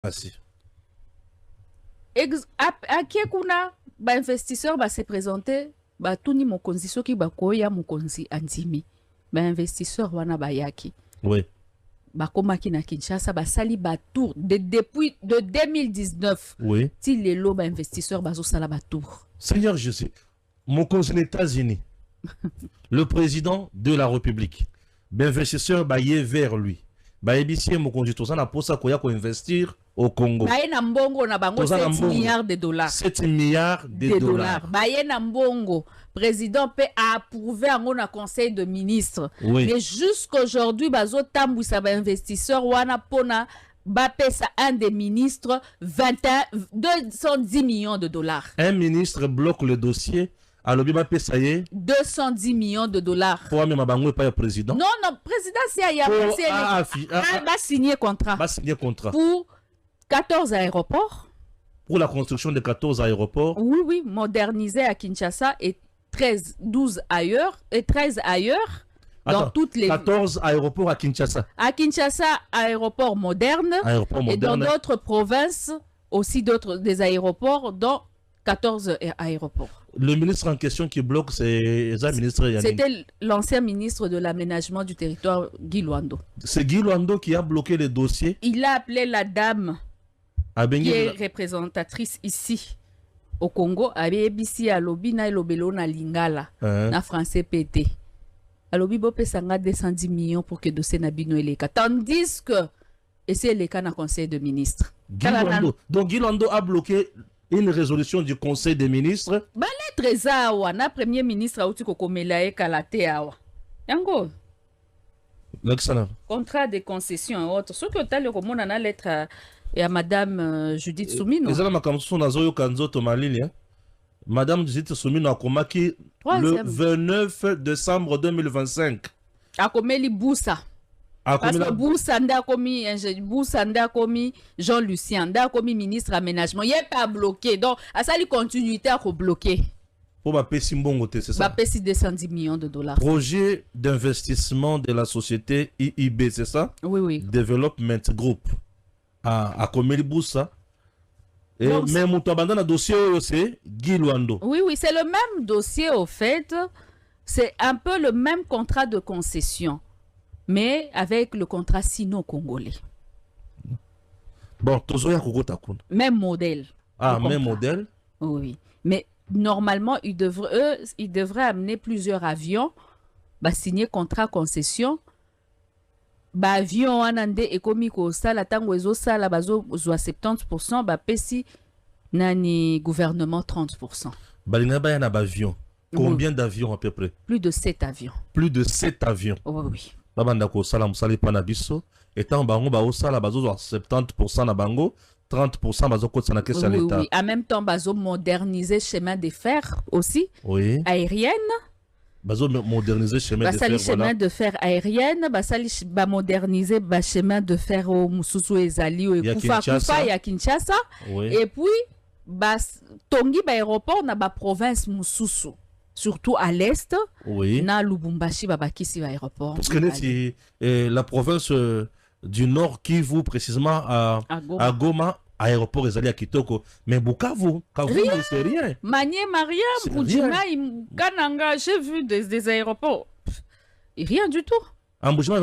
Merci. Aki kuna ba investisseur ba se présenter ba tuni mokonzi soki ba koya mokonzi andimi ba investisseur wana ba yaki. Oui. Ba komaki na Kinshasa ba sali ba tour depuis de 2019. Oui. Ti lelo ba investisseur ba zo sala ba tour. Seigneur Jésus, mokonzi aux États-Unis, le président de la République, ba investisseur ba yé vers lui. Ba ebisie mokonzi to sana posa koya ko investir au Congo. Baye na mbongo na bango 7 milliards de dollars. 7 milliards de dollars. Baye na mbongo. Président peut approuver un conseil de ministres. Oui. Mais jusqu'aujourd'hui, bazo tambouisa ba investisseur wana pona bapesa un des ministres 210 millions de dollars. Un ministre bloque le dossier. Alors, il va payer 210 millions de dollars. Pour même bango pas le président. Non, président c'est va signer contrat. Va signer contrat. Pour 14 aéroports. Pour la construction de 14 aéroports. Oui, modernisés à Kinshasa et 12 ailleurs et 13 ailleurs. Attends, dans toutes les 14 aéroports à Kinshasa. À Kinshasa, aéroport moderne. Et dans d'autres provinces aussi des aéroports, dont 14 aéroports. Le ministre en question qui bloque, c'est le ministre Yannick. C'était l'ancien ministre de l'aménagement du territoire, Guy Luando. C'est Guy Luando qui a bloqué le dossier. Il a appelé la dame qui est représentatrice ici au Congo, ABC alobi na elobelo na lingala na français PT. Alobi bo pesanga 210 millions pour que dossier na bino eleka. Tandis que et c'est le cas na conseil de ministres. Donc Guy Luando a bloqué une résolution du conseil des ministres. Ba lettre zawa na premier ministre auti kokomela e kalate awa. Yango. Contrat de concession et autres. Ce que tu as le komona na lettre et à Madame Judith Soumino. Madame Judith Soumino a commis le 29 décembre 2025. A commis Boussa. Parce que Boussa nda commis Boussa nda commis Jean-Lucien nda commis ministre aménagement. Il n'est pas bloqué. Donc, à ça, il continuité à bloquer. Pour ma PC Mbongo, c'est ça? Ma PC 210 millions de dollars. Projet d'investissement de la société IIB, c'est ça? Oui. Development Group. À Komeli Boussa. Et même mon abandonne dossier, c'est Guy Luando. Oui, c'est le même dossier au fait. C'est un peu le même contrat de concession, mais avec le contrat sino-congolais. Bon, Tozoya Kogotakun. Même modèle. Même modèle? Oui. Mais normalement, ils devraient amener plusieurs avions, signer contrat concession. Avion anande ekomi ko sala tango ezo sala bazo zo 70%, pesi nani gouvernement 30%. Balina bayana avion. Combien d'avions à peu près? Plus de 7 avions. Plus de 7 avions. Oui. Babanda ko sala musali pana biso etant bango ba sala bazo 70% na bango, 30% bazo kotsa na kesa l'état. Oui. En même temps bazo moderniser chemin de fer aussi. Oui. Aérienne. Bazo moderniser chemin de fer. Chemin de fer aérienne, moderniser chemin de fer au Mususu ezali ou Kufa ya Kinshasa. Oui. Et puis tongi aéroport na province Mususu, surtout à l'est. Oui. Na Lubumbashi bakisi aéroport. Parce que c'est la province du nord Kivu précisément à Goma. Aéroport ezali à Kitoko, mais Bukavu, c'est rien. Manier Maria, Boudjima, Kananga, j'ai vu des aéroports. Et rien du tout. En Boudjima,